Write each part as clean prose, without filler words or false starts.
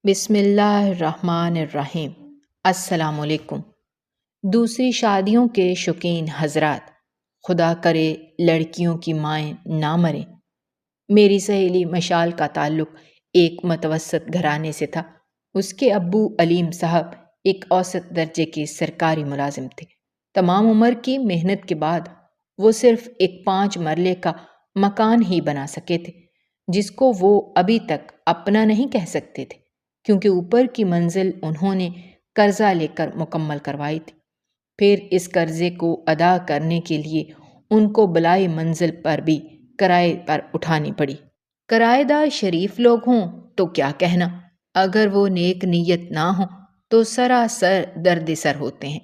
بسم اللہ الرحمن الرحیم۔ السلام علیکم۔ دوسری شادیوں کے شوقین حضرات، خدا کرے لڑکیوں کی مائیں نہ مریں۔ میری سہیلی مشال کا تعلق ایک متوسط گھرانے سے تھا۔ اس کے ابو علیم صاحب ایک اوسط درجے کے سرکاری ملازم تھے۔ تمام عمر کی محنت کے بعد وہ صرف ایک 5 مرلے کا مکان ہی بنا سکے تھے، جس کو وہ ابھی تک اپنا نہیں کہہ سکتے تھے، کیونکہ اوپر کی منزل انہوں نے قرضہ لے کر مکمل کروائی تھی۔ پھر اس قرضے کو ادا کرنے کے لیے ان کو بلائی منزل پر بھی کرائے پر اٹھانی پڑی۔ کرائے دار شریف لوگ ہوں تو کیا کہنا، اگر وہ نیک نیت نہ ہوں تو سراسر درد سر ہوتے ہیں۔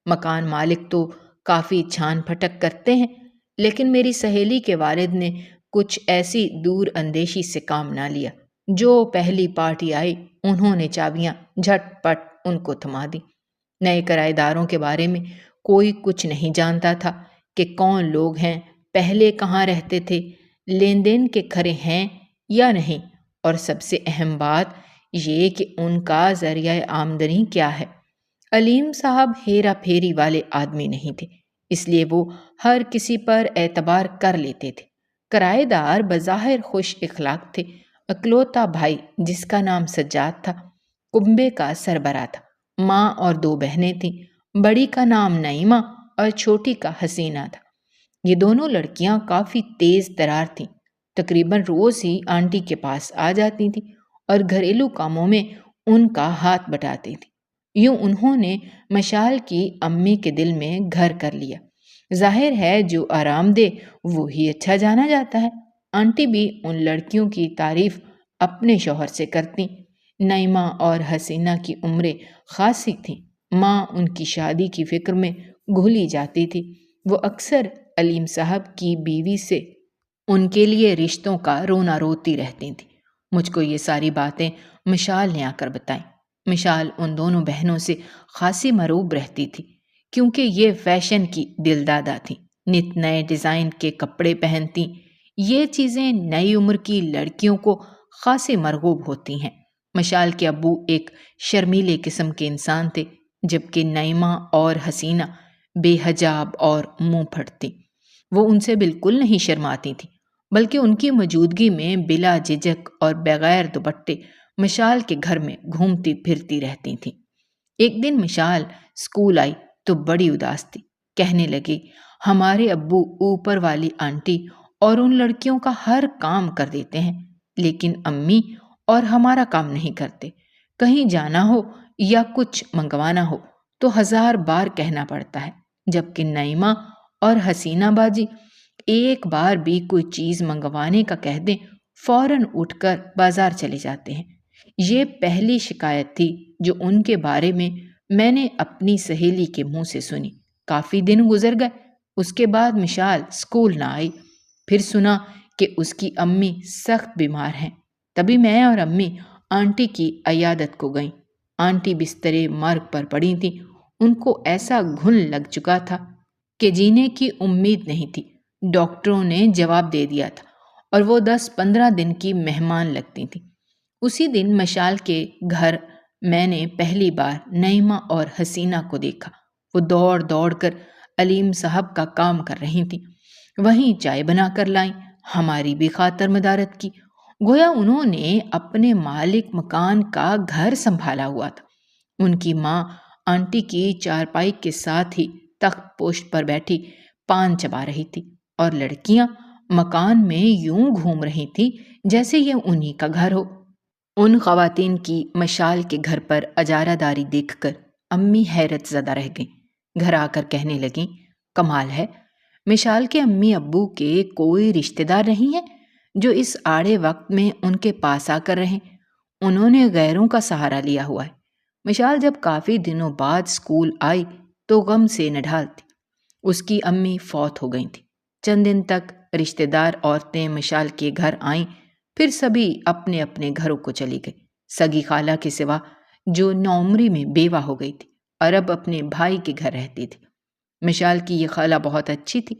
مکان مالک تو کافی چھان پھٹک کرتے ہیں، لیکن میری سہیلی کے والد نے کچھ ایسی دور اندیشی سے کام نہ لیا۔ جو پہلی پارٹی آئی انہوں نے چابیاں جھٹ پٹ ان کو تھما دی۔ نئے کرائے داروں کے بارے میں کوئی کچھ نہیں جانتا تھا کہ کون لوگ ہیں، پہلے کہاں رہتے تھے، لین دین کے کھرے ہیں یا نہیں، اور سب سے اہم بات یہ کہ ان کا ذریعہ آمدنی کیا ہے۔ علیم صاحب ہیرا پھیری والے آدمی نہیں تھے، اس لیے وہ ہر کسی پر اعتبار کر لیتے تھے۔ کرائے دار بظاہر خوش اخلاق تھے۔ اکلوتا بھائی، جس کا نام سجاد تھا، کنبے کا سربراہ تھا۔ ماں اور 2 بہنیں تھیں، بڑی کا نام نعیمہ اور چھوٹی کا حسینہ تھا۔ یہ دونوں لڑکیاں کافی تیز ترار تھیں، تقریباً روز ہی آنٹی کے پاس آ جاتی تھیں اور گھریلو کاموں میں ان کا ہاتھ بٹاتی تھیں۔ یوں انہوں نے مشال کی امی کے دل میں گھر کر لیا۔ ظاہر ہے جو آرام دہ وہی اچھا جانا جاتا ہے۔ آنٹی بھی ان لڑکیوں کی تعریف اپنے شوہر سے کرتی۔ نعیمہ اور حسینہ کی عمریں خاصی تھیں۔ ماں ان کی شادی کی فکر میں گھلی جاتی تھی۔ وہ اکثر علیم صاحب کی بیوی سے ان کے لیے رشتوں کا رونا روتی رہتی تھیں۔ مجھ کو یہ ساری باتیں مشال نے آ کر بتائیں۔ مشال ان دونوں بہنوں سے خاصی مروب رہتی تھی، کیونکہ یہ فیشن کی دل دادا تھیں، نت نئے ڈیزائن کے کپڑے پہنتی۔ یہ چیزیں نئی عمر کی لڑکیوں کو خاصی مرغوب ہوتی ہیں۔ مشال کے ابو ایک شرمیلے قسم کے انسان تھے، جبکہ نعیمہ اور حسینہ بے حجاب اور منہ پھٹتی۔ وہ ان سے بالکل نہیں شرماتی تھیں، بلکہ ان کی موجودگی میں بلا جھجک اور بغیر دوپٹے مشال کے گھر میں گھومتی پھرتی رہتی تھیں۔ ایک دن مشال اسکول آئی تو بڑی اداس تھی۔ کہنے لگی، ہمارے ابو اوپر والی آنٹی اور ان لڑکیوں کا ہر کام کر دیتے ہیں، لیکن امی اور ہمارا کام نہیں کرتے۔ کہیں جانا ہو یا کچھ منگوانا ہو تو 1000 بار کہنا پڑتا ہے، جبکہ نعیمہ اور حسینہ باجی ایک بار بھی کوئی چیز منگوانے کا کہہ دیں فوراً اٹھ کر بازار چلے جاتے ہیں۔ یہ پہلی شکایت تھی جو ان کے بارے میں نے اپنی سہیلی کے منہ سے سنی۔ کافی دن گزر گئے، اس کے بعد مشال اسکول نہ آئی۔ پھر سنا کہ اس کی امی سخت بیمار ہیں۔ تبھی میں اور امی آنٹی کی عیادت کو گئیں۔ آنٹی بسترے مرگ پر پڑی تھیں۔ ان کو ایسا گھن لگ چکا تھا کہ جینے کی امید نہیں تھی۔ ڈاکٹروں نے جواب دے دیا تھا اور وہ 10-15 دن کی مہمان لگتی تھیں۔ اسی دن مشال کے گھر میں نے پہلی بار نعیمہ اور حسینہ کو دیکھا۔ وہ دوڑ دوڑ کر علیم صاحب کا کام کر رہی تھیں۔ وہیں چائے بنا کر لائیں، ہماری بھی خاطر مدارت کی، گویا انہوں نے اپنے مالک مکان کا گھر سنبھالا ہوا تھا۔ ان کی ماں آنٹی کی چارپائی کے ساتھ ہی تخت پوش پر بیٹھی پان چبا رہی تھی، اور لڑکیاں مکان میں یوں گھوم رہی تھیں جیسے یہ انہی کا گھر ہو۔ ان خواتین کی مشال کے گھر پر اجارہ داری دیکھ کر امی حیرت زدہ رہ گئیں۔ گھر آ کر کہنے لگیں، کمال ہے، مشال کے امی ابو کے کوئی رشتہ دار نہیں ہے جو اس آڑے وقت میں ان کے پاس آ کر رہیں۔ انہوں نے غیروں کا سہارا لیا ہوا ہے۔ مشال جب کافی دنوں بعد اسکول آئی تو غم سے نہ ڈھالتی۔ اس کی امی فوت ہو گئی تھی۔ چند دن تک رشتہ دار عورتیں مشال کے گھر آئیں، پھر سبھی اپنے اپنے گھروں کو چلی گئی، سگی خالہ کے سوا جو نوعمری میں بیوہ ہو گئی تھی اور اب اپنے بھائی کے گھر رہتی تھی۔ مشال کی یہ خالہ بہت اچھی تھی،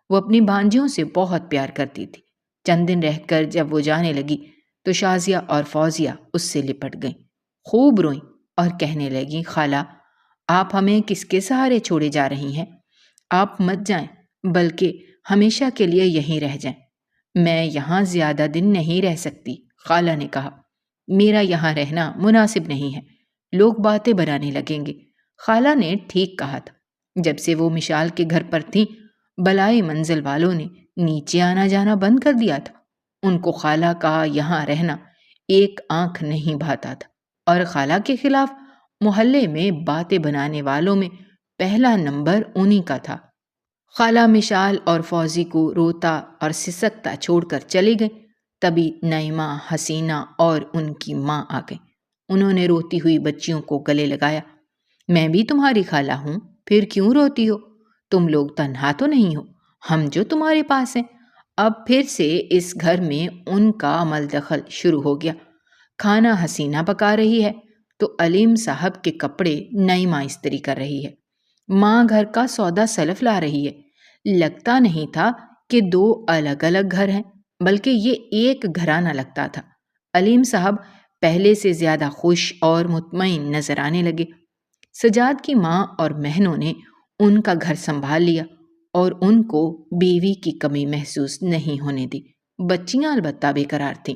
وہ اپنی بھانجیوں سے بہت پیار کرتی تھی۔ چند دن رہ کر جب وہ جانے لگی تو شازیہ اور فوزیہ اس سے لپٹ گئیں۔ خوب روئیں اور کہنے لگیں، خالہ آپ ہمیں کس کے سہارے چھوڑے جا رہی ہیں؟ آپ مت جائیں، بلکہ ہمیشہ کے لیے یہیں رہ جائیں۔ میں یہاں زیادہ دن نہیں رہ سکتی، خالہ نے کہا۔ میرا یہاں رہنا مناسب نہیں ہے، لوگ باتیں بنانے لگیں گے۔ خالہ نے ٹھیک کہا تھا۔ جب سے وہ مشال کے گھر پر تھیں، بلائی منزل والوں نے نیچے آنا جانا بند کر دیا تھا۔ ان کو خالہ کا یہاں رہنا ایک آنکھ نہیں بھاتا تھا، اور خالہ کے خلاف محلے میں باتیں بنانے والوں میں پہلا نمبر انہی کا تھا۔ خالہ مشال اور فوزی کو روتا اور سسکتا چھوڑ کر چلی گئیں۔ تبھی نعیمہ، حسینہ اور ان کی ماں آ گئیں۔ انہوں نے روتی ہوئی بچیوں کو گلے لگایا۔ میں بھی تمہاری خالہ ہوں، پھر کیوں روتی ہو؟ تم لوگ تنہا تو نہیں ہو، ہم جو تمہارے پاس ہیں۔ اب پھر سے اس گھر میں ان کا عمل دخل شروع ہو گیا۔ کھانا حسینہ پکا رہی ہے تو علیم صاحب کے کپڑے نعیمہ استری کر رہی ہے۔ ماں گھر کا سودا سلف لا رہی ہے۔ لگتا نہیں تھا کہ دو الگ الگ گھر ہیں، بلکہ یہ ایک گھرانہ لگتا تھا۔ علیم صاحب پہلے سے زیادہ خوش اور مطمئن نظر آنے لگے۔ سجاد کی ماں اور بہنوں نے ان کا گھر سنبھال لیا اور ان کو بیوی کی کمی محسوس نہیں ہونے دی۔ بچیاں البتہ بے قرار تھیں۔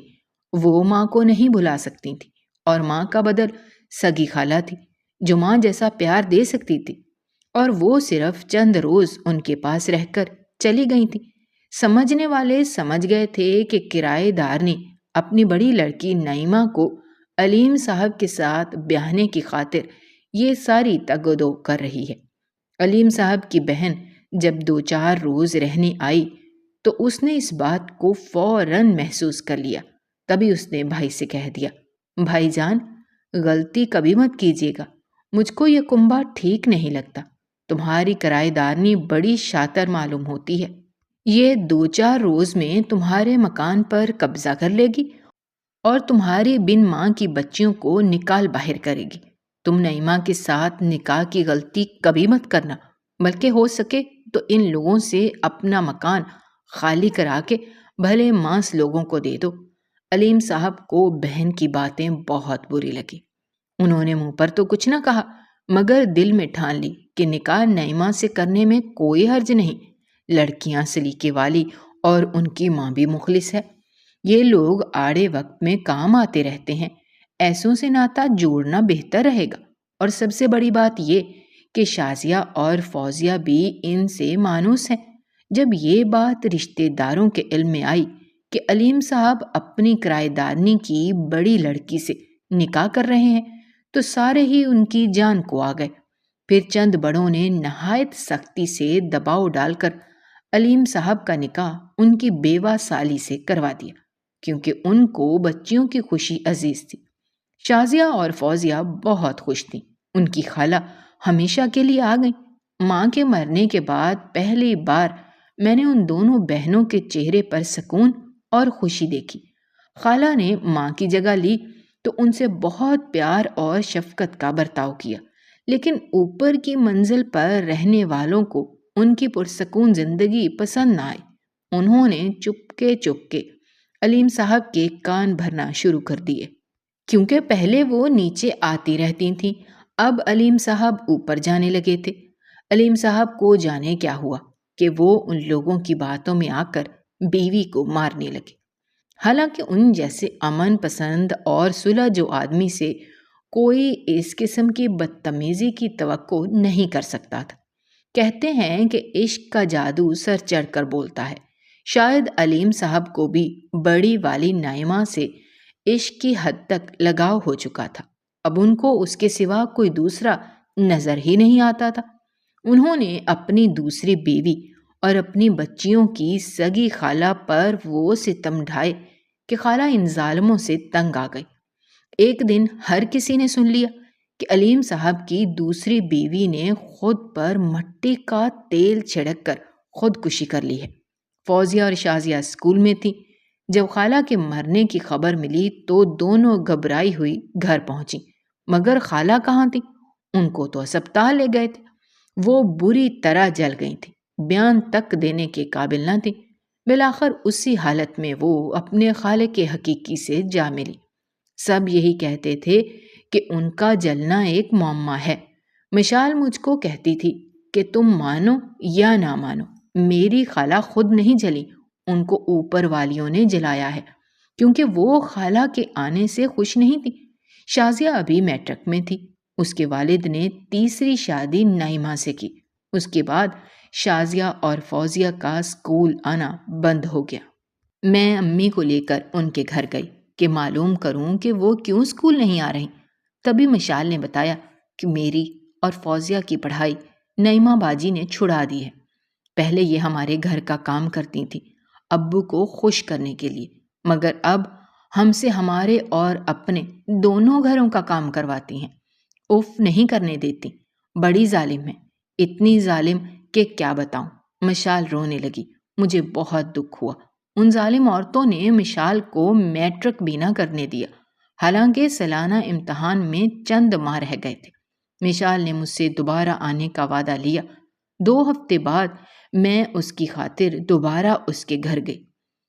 وہ ماں کو نہیں بھلا سکتی تھیں، اور ماں کا بدل سگی خالہ تھی جو ماں جیسا پیار دے سکتی تھی، اور وہ صرف چند روز ان کے پاس رہ کر چلی گئی تھی۔ سمجھنے والے سمجھ گئے تھے کہ کرایہ دار نے اپنی بڑی لڑکی نعیمہ کو علیم صاحب کے ساتھ بیاہنے کی خاطر یہ ساری تگ و دو کر رہی ہے۔ علیم صاحب کی بہن جب 2-4 روز رہنے آئی تو اس نے اس بات کو فوراً محسوس کر لیا۔ تبھی اس نے بھائی سے کہہ دیا، بھائی جان غلطی کبھی مت کیجیے گا، مجھ کو یہ کنبہ ٹھیک نہیں لگتا۔ تمہاری کرایہ دارنی بڑی شاطر معلوم ہوتی ہے، یہ 2-4 روز میں تمہارے مکان پر قبضہ کر لے گی اور تمہاری بن ماں کی بچیوں کو نکال باہر کرے گی۔ تم نعیمہ کے ساتھ نکاح کی غلطی کبھی مت کرنا، بلکہ ہو سکے تو ان لوگوں سے اپنا مکان خالی کرا کے بھلے ماس لوگوں کو دے دو۔ علیم صاحب کو بہن کی باتیں بہت بری لگی۔ انہوں نے منہ پر تو کچھ نہ کہا، مگر دل میں ٹھان لی کہ نکاح نعیمہ سے کرنے میں کوئی حرج نہیں۔ لڑکیاں سلیقے والی اور ان کی ماں بھی مخلص ہے۔ یہ لوگ آڑے وقت میں کام آتے رہتے ہیں، ایسوں سے ناتا جوڑنا بہتر رہے گا۔ اور سب سے بڑی بات یہ کہ شازیہ اور فوزیہ بھی ان سے مانوس ہیں۔ جب یہ بات رشتے داروں کے علم میں آئی کہ علیم صاحب اپنی کرایہ دارنی کی بڑی لڑکی سے نکاح کر رہے ہیں تو سارے ہی ان کی جان کو آ گئے۔ پھر چند بڑوں نے نہایت سختی سے دباؤ ڈال کر علیم صاحب کا نکاح ان کی بیوہ سالی سے کروا دیا، کیونکہ ان کو بچیوں کی خوشی عزیز تھی۔ شازیہ اور فوزیہ بہت خوش تھیں۔ ان کی خالہ ہمیشہ کے لیے آ گئیں۔ ماں کے مرنے کے بعد پہلی بار میں نے ان دونوں بہنوں کے چہرے پر سکون اور خوشی دیکھی۔ خالہ نے ماں کی جگہ لی تو ان سے بہت پیار اور شفقت کا برتاؤ کیا، لیکن اوپر کی منزل پر رہنے والوں کو ان کی پرسکون زندگی پسند نہ آئی۔ انہوں نے چپکے علیم صاحب کے کان بھرنا شروع کر دیے، کیونکہ پہلے وہ نیچے آتی رہتی تھیں، اب علیم صاحب اوپر جانے لگے تھے۔ علیم صاحب کو جانے کیا ہوا کہ وہ ان لوگوں کی باتوں میں آ کر بیوی کو مارنے لگے۔ حالانکہ ان جیسے امن پسند اور صلح جو آدمی سے کوئی اس قسم کی بدتمیزی کی توقع نہیں کر سکتا تھا۔ کہتے ہیں کہ عشق کا جادو سر چڑھ کر بولتا ہے۔ شاید علیم صاحب کو بھی بڑی والی نعیمہ سے عشق کی حد تک لگاؤ ہو چکا تھا۔ اب ان کو اس کے سوا کوئی دوسرا نظر ہی نہیں آتا تھا۔ انہوں نے اپنی دوسری بیوی اور اپنی بچیوں کی سگی خالہ پر وہ ستم ڈھائے کہ خالہ ان ظالموں سے تنگ آ گئی۔ ایک دن ہر کسی نے سن لیا کہ علیم صاحب کی دوسری بیوی نے خود پر مٹی کا تیل چھڑک کر خودکشی کر لی ہے۔ فوزیہ اور شازیہ اسکول میں تھی۔ جب خالہ کے مرنے کی خبر ملی تو دونوں گھبرائی ہوئی گھر پہنچی، مگر خالہ کہاں تھی؟ ان کو تو اسپتال لے گئے تھے۔ وہ بری طرح جل گئی تھی، بیان تک دینے کے قابل نہ تھی۔ بالآخر اسی حالت میں وہ اپنے خالق حقیقی سے جا ملی۔ سب یہی کہتے تھے کہ ان کا جلنا ایک معمہ ہے۔ مشال مجھ کو کہتی تھی کہ تم مانو یا نہ مانو، میری خالہ خود نہیں جلی، ان کو اوپر والیوں نے جلایا ہے، کیونکہ وہ خالہ کے آنے سے خوش نہیں تھی۔ شازیہ ابھی میٹرک میں تھی۔ اس کے والد نے تیسری شادی نائمہ سے کی۔ اس کے بعد شازیہ اور فوزیہ کا اسکول آنا بند ہو گیا۔ میں امی کو لے کر ان کے گھر گئی کہ معلوم کروں کہ وہ کیوں اسکول نہیں آ رہی۔ تبھی مشال نے بتایا کہ میری اور فوزیہ کی پڑھائی نعیمہ باجی نے چھڑا دی ہے۔ پہلے یہ ہمارے گھر کا کام کرتی تھی ابو کو خوش کرنے کے لیے، مگر اب ہم سے ہمارے اور اپنے دونوں گھروں کا کام کرواتی ہیں۔ اف نہیں کرنے دیتی، بڑی ظالم ہے، اتنی ظالم کہ کیا بتاؤں۔ مشال رونے لگی۔ مجھے بہت دکھ ہوا۔ ان ظالم عورتوں نے مشال کو میٹرک بھی نہ کرنے دیا، حالانکہ سالانہ امتحان میں چند ماہ رہ گئے تھے۔ مشال نے مجھ سے دوبارہ آنے کا وعدہ لیا۔ 2 ہفتے بعد میں اس کی خاطر دوبارہ اس کے گھر گئی۔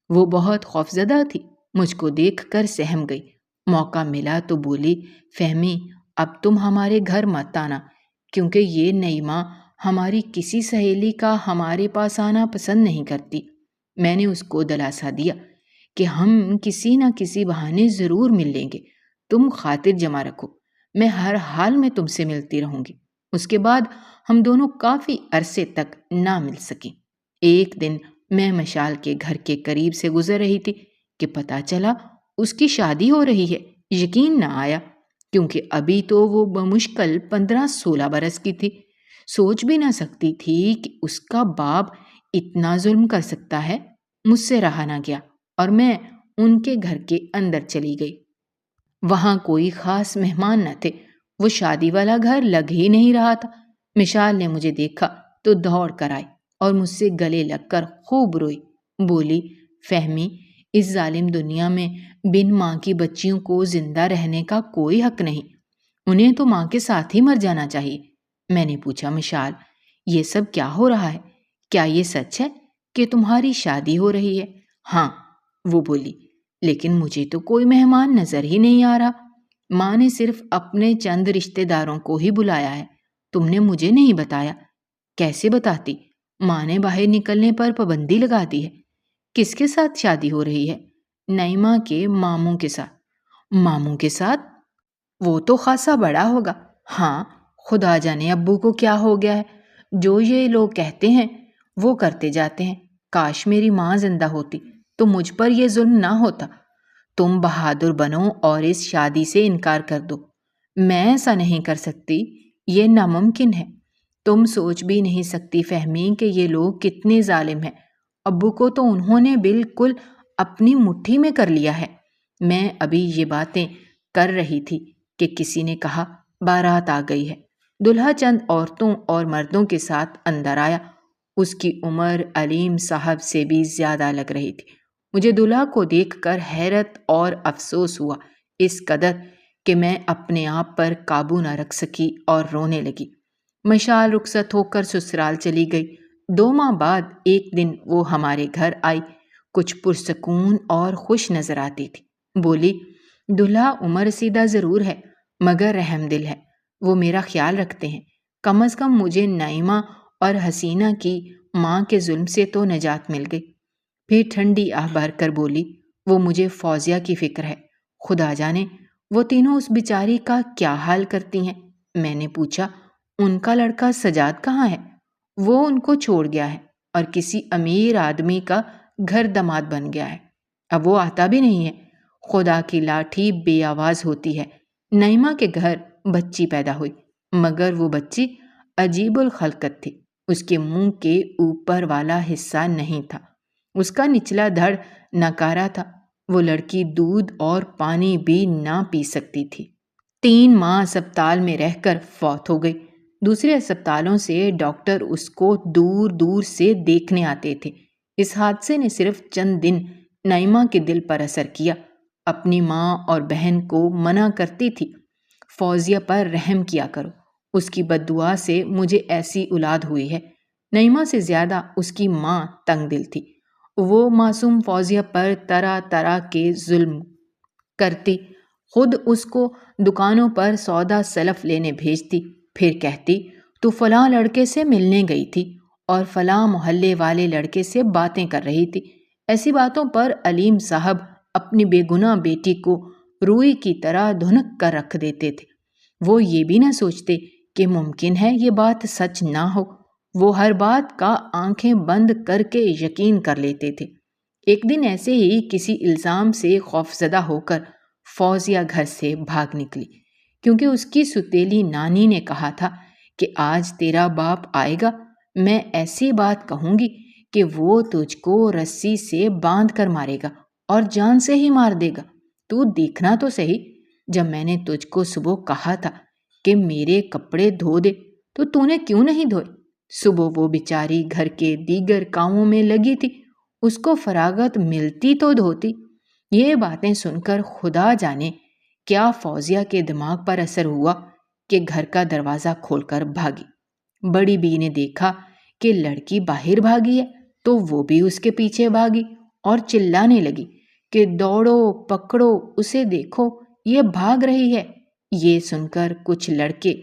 وہ بہت خوفزدہ تھی، مجھ کو دیکھ کر سہم گئی۔ موقع ملا تو بولی، فہمی اب تم ہمارے گھر مت آنا، کیونکہ یہ نعیمہ ہماری کسی سہیلی کا ہمارے پاس آنا پسند نہیں کرتی۔ میں نے اس کو دلاسا دیا کہ ہم کسی نہ کسی بہانے ضرور مل لیں گے، تم خاطر جمع رکھو، میں ہر حال میں تم سے ملتی رہوں گی۔ اس کے بعد ہم دونوں کافی عرصے تک نہ مل سکیں۔ ایک دن میں مشال کے گھر کے قریب سے گزر رہی تھی کہ پتہ چلا اس کی شادی ہو رہی ہے۔ یقین نہ آیا، کیونکہ ابھی تو وہ بمشکل 15-16 برس کی تھی۔ سوچ بھی نہ سکتی تھی کہ اس کا باپ اتنا ظلم کر سکتا ہے۔ مجھ سے رہا نہ گیا اور میں ان کے گھر کے اندر چلی گئی۔ وہاں کوئی خاص مہمان نہ تھے، وہ شادی والا گھر لگ ہی نہیں رہا تھا۔ مشال نے مجھے دیکھا تو دوڑ کر آئی اور مجھ سے گلے لگ کر خوب روئی۔ بولی، فہمی اس ظالم دنیا میں بن ماں کی بچیوں کو زندہ رہنے کا کوئی حق نہیں، انہیں تو ماں کے ساتھ ہی مر جانا چاہیے۔ میں نے پوچھا، مشال یہ سب کیا ہو رہا ہے؟ کیا یہ سچ ہے کہ تمہاری شادی ہو رہی ہے؟ ہاں، وہ بولی، لیکن مجھے تو کوئی مہمان نظر ہی نہیں آ رہا۔ ماں نے صرف اپنے چند رشتے داروں کو ہی بلایا ہے، تم نے مجھے نہیں بتایا۔ کیسے بتاتی؟ ماں نے باہر نکلنے پر پابندی لگا دی ہے۔ کس کے ساتھ شادی ہو رہی ہے؟ نعیمہ کے ماموں کے ساتھ۔ ماموں کے ساتھ؟ وہ تو خاصا بڑا ہوگا۔ ہاں، خدا جانے ابو کو کیا ہو گیا ہے، جو یہ لوگ کہتے ہیں وہ کرتے جاتے ہیں۔ کاش میری ماں زندہ ہوتی تو مجھ پر یہ ظلم نہ ہوتا۔ تم بہادر بنو اور اس شادی سے انکار کر دو۔ میں ایسا نہیں کر سکتی، یہ ناممکن ہے۔ تم سوچ بھی نہیں سکتی فہمی کہ یہ لوگ کتنے ظالم ہیں۔ ابو کو تو انہوں نے بالکل اپنی مٹھی میں کر لیا ہے۔ میں ابھی یہ باتیں کر رہی تھی کہ کسی نے کہا، بارات آ گئی ہے۔ دلہا چند عورتوں اور مردوں کے ساتھ اندر آیا۔ اس کی عمر علیم صاحب سے بھی زیادہ لگ رہی تھی۔ مجھے دلہا کو دیکھ کر حیرت اور افسوس ہوا، اس قدر کہ میں اپنے آپ پر قابو نہ رکھ سکی اور رونے لگی۔ مشال رخصت ہو کر سسرال چلی گئی۔ 2 ماہ بعد ایک دن وہ ہمارے گھر آئی، کچھ پرسکون اور خوش نظر آتی تھی۔ بولی، دلہا عمر رسیدہ ضرور ہے مگر رحم دل ہے، وہ میرا خیال رکھتے ہیں۔ کم از کم مجھے نعیمہ اور حسینہ کی ماں کے ظلم سے تو نجات مل گئی۔ پھر ٹھنڈی آہ بھر کر بولی، وہ مجھے فوزیہ کی فکر ہے، خدا جانے وہ تینوں اس بیچاری کا کیا حال کرتی ہیں۔ میں نے پوچھا، ان کا لڑکا سجاد کہاں ہے؟ وہ ان کو چھوڑ گیا ہے اور کسی امیر آدمی کا گھر داماد بن گیا ہے، اب وہ آتا بھی نہیں ہے۔ خدا کی لاٹھی بے آواز ہوتی ہے۔ نعیمہ کے گھر بچی پیدا ہوئی، مگر وہ بچی عجیب الخلقت تھی۔ اس کے منہ کے اوپر والا حصہ نہیں تھا، اس کا نچلا دھڑ ناکارہ تھا۔ وہ لڑکی دودھ اور پانی بھی نہ پی سکتی تھی۔ 3 ماہ اسپتال میں رہ کر فوت ہو گئی۔ دوسرے اسپتالوں سے ڈاکٹر اس کو دور دور سے دیکھنے آتے تھے۔ اس حادثے نے صرف چند دن نعیمہ کے دل پر اثر کیا۔ اپنی ماں اور بہن کو منع کرتی تھی، فوزیہ پر رحم کیا کرو، اس کی بد دعا سے مجھے ایسی اولاد ہوئی ہے۔ نعیمہ سے زیادہ اس کی ماں تنگ دل تھی۔ وہ معصوم فوزیہ پر طرح طرح کے ظلم کرتی، خود اس کو دکانوں پر سودا سلف لینے بھیجتی، پھر کہتی تو فلاں لڑکے سے ملنے گئی تھی اور فلاں محلے والے لڑکے سے باتیں کر رہی تھی۔ ایسی باتوں پر علیم صاحب اپنی بے گناہ بیٹی کو روئی کی طرح دھنک کر رکھ دیتے تھے۔ وہ یہ بھی نہ سوچتے کہ ممکن ہے یہ بات سچ نہ ہو، وہ ہر بات کا آنکھیں بند کر کے یقین کر لیتے تھے۔ ایک دن ایسے ہی کسی الزام سے خوفزدہ ہو کر فوزیہ گھر سے بھاگ نکلی، کیونکہ اس کی ستیلی نانی نے کہا تھا کہ آج تیرا باپ آئے گا، میں ایسی بات کہوں گی کہ وہ تجھ کو رسی سے باندھ کر مارے گا اور جان سے ہی مار دے گا۔ تو دیکھنا تو صحیح، جب میں نے تجھ کو صبح کہا تھا کہ میرے کپڑے دھو دے تو نے کیوں نہیں دھوئے؟ صبح وہ بیچاری گھر کے دیگر کاموں میں لگی تھی، اس کو فراغت ملتی تو دھوتی۔ یہ باتیں سن کر خدا جانے کیا فوزیہ کے دماغ پر اثر ہوا کہ گھر کا دروازہ کھول کر بھاگی۔ بڑی بی نے دیکھا کہ لڑکی باہر بھاگی ہے تو وہ بھی اس کے پیچھے بھاگی اور چلانے لگی کہ دوڑو پکڑو اسے، دیکھو یہ بھاگ رہی ہے۔ یہ سن کر کچھ لڑکے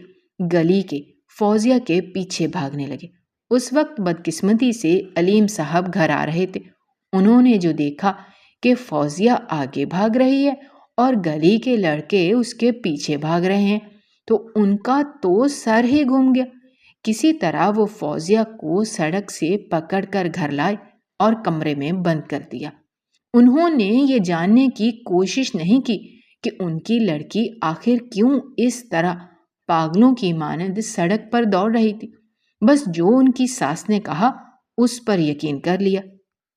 گلی کے فوزیہ کے پیچھے بھاگنے لگے۔ اس وقت بدقسمتی سے علیم صاحب گھر آ رہے تھے۔ انہوں نے جو دیکھا کہ فوزیہ آگے بھاگ رہی ہے اور گلی کے لڑکے اس کے پیچھے بھاگ رہے ہیں تو ان کا تو سر ہی گھوم گیا۔ کسی طرح وہ فوزیہ کو سڑک سے پکڑ کر گھر لائے اور کمرے میں بند کر دیا۔ انہوں نے یہ جاننے کی کوشش نہیں کی کہ ان کی لڑکی آخر کیوں اس طرح پاگلوں کی مانند سڑک پر دوڑ رہی تھی۔ بس جو ان کی ساس نے کہا اس پر یقین کر لیا،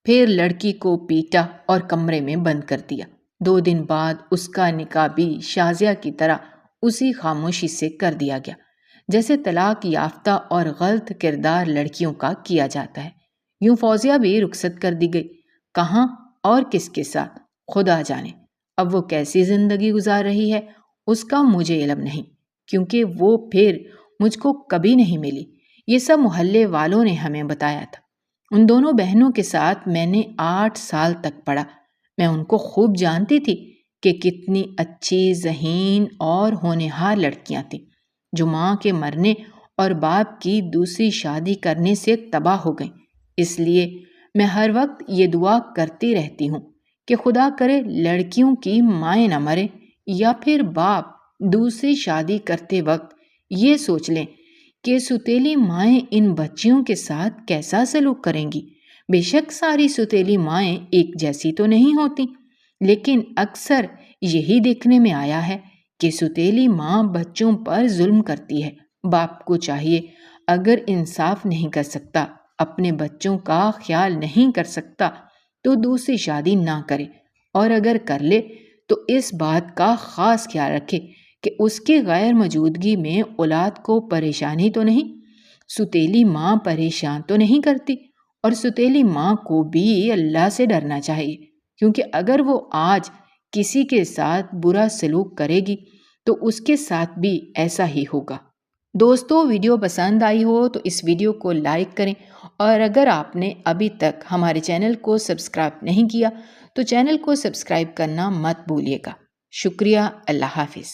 پھر لڑکی کو پیٹا اور کمرے میں بند کر دیا۔ 2 دن بعد اس کا نکاح بھی شازیہ کی طرح اسی خاموشی سے کر دیا گیا جیسے طلاق یافتہ اور غلط کردار لڑکیوں کا کیا جاتا ہے۔ یوں فوزیہ بھی رخصت کر دی گئی، کہاں اور کس کے ساتھ خدا جانے۔ اب وہ کیسی زندگی گزار رہی ہے اس کا مجھے علم نہیں، کیونکہ وہ پھر مجھ کو کبھی نہیں ملی۔ یہ سب محلے والوں نے ہمیں بتایا تھا۔ ان دونوں بہنوں کے ساتھ میں نے 8 سال تک پڑھا۔ میں ان کو خوب جانتی تھی کہ کتنی اچھی، ذہین اور ہونہار لڑکیاں تھیں، جو ماں کے مرنے اور باپ کی دوسری شادی کرنے سے تباہ ہو گئیں۔ اس لیے میں ہر وقت یہ دعا کرتی رہتی ہوں کہ خدا کرے لڑکیوں کی مائیں نہ مریں، یا پھر باپ دوسری شادی کرتے وقت یہ سوچ لیں کہ ستیلی مائیں ان بچیوں کے ساتھ کیسا سلوک کریں گی۔ بے شک ساری ستیلی مائیں ایک جیسی تو نہیں ہوتی، لیکن اکثر یہی دیکھنے میں آیا ہے کہ ستیلی ماں بچوں پر ظلم کرتی ہے۔ باپ کو چاہیے اگر انصاف نہیں کر سکتا، اپنے بچوں کا خیال نہیں کر سکتا تو دوسری شادی نہ کرے، اور اگر کر لے تو اس بات کا خاص خیال رکھے کہ اس کی غیر موجودگی میں اولاد کو پریشانی تو نہیں، ستیلی ماں پریشان تو نہیں کرتی۔ اور ستیلی ماں کو بھی اللہ سے ڈرنا چاہیے، کیونکہ اگر وہ آج کسی کے ساتھ برا سلوک کرے گی تو اس کے ساتھ بھی ایسا ہی ہوگا۔ دوستو، ویڈیو پسند آئی ہو تو اس ویڈیو کو لائک کریں، اور اگر آپ نے ابھی تک ہمارے چینل کو سبسکرائب نہیں کیا تو چینل کو سبسکرائب کرنا مت بھولیے گا۔ شکریہ۔ اللہ حافظ۔